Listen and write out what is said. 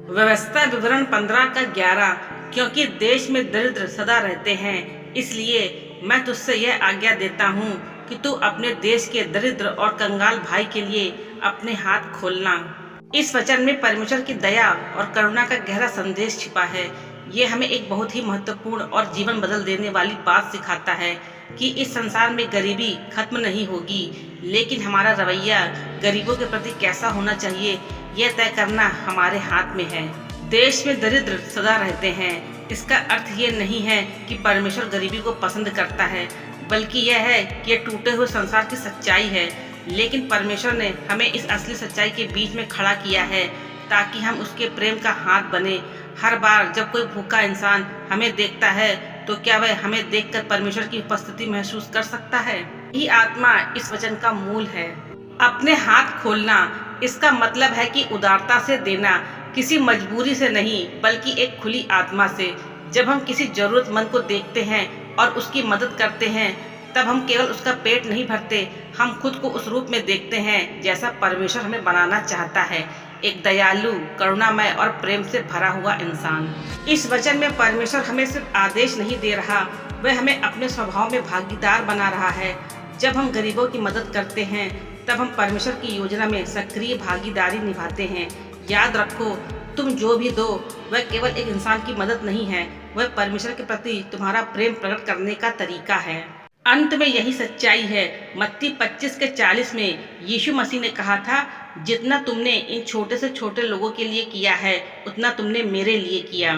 व्यवस्था विवरण 15 का 11। क्योंकि देश में दरिद्र सदा रहते हैं, इसलिए मैं तुझसे यह आज्ञा देता हूँ कि तू अपने देश के दरिद्र और कंगाल भाई के लिए अपने हाथ खोलना। इस वचन में परमेश्वर की दया और करुणा का गहरा संदेश छिपा है। ये हमें एक बहुत ही महत्वपूर्ण और जीवन बदल देने वाली बात सिखाता है कि इस संसार में गरीबी खत्म नहीं होगी, लेकिन हमारा रवैया गरीबों के प्रति कैसा होना चाहिए यह तय करना हमारे हाथ में है। देश में दरिद्र सदा रहते हैं, इसका अर्थ ये नहीं है कि परमेश्वर गरीबी को पसंद करता है, बल्कि यह है कि यह टूटे हुए संसार की सच्चाई है। लेकिन परमेश्वर ने हमें इस असली सच्चाई के बीच में खड़ा किया है ताकि हम उसके प्रेम का हाथ बने। हर बार जब कोई भूखा इंसान हमें देखता है तो क्या वह हमें देखकर परमेश्वर की उपस्थिति महसूस कर सकता है? यही आत्मा इस वचन का मूल है। अपने हाथ खोलना, इसका मतलब है कि उदारता से देना, किसी मजबूरी से नहीं बल्कि एक खुली आत्मा से। जब हम किसी जरूरतमंद को देखते हैं और उसकी मदद करते हैं, तब हम केवल उसका पेट नहीं भरते, हम खुद को उस रूप में देखते हैं जैसा परमेश्वर हमें बनाना चाहता है, एक दयालु, करुणामय और प्रेम से भरा हुआ इंसान। इस वचन में परमेश्वर हमें सिर्फ आदेश नहीं दे रहा, वह हमें अपने स्वभाव में भागीदार बना रहा है। जब हम गरीबों की मदद करते हैं, तब हम परमेश्वर की योजना में सक्रिय भागीदारी निभाते हैं। याद रखो, तुम जो भी दो वह केवल एक इंसान की मदद नहीं है, वह परमेश्वर के प्रति तुम्हारा प्रेम प्रकट करने का तरीका है। अंत में यही सच्चाई है। मत्ती 25 के 40 में यीशु मसीह ने कहा था, जितना तुमने इन छोटे से छोटे लोगों के लिए किया है, उतना तुमने मेरे लिए किया।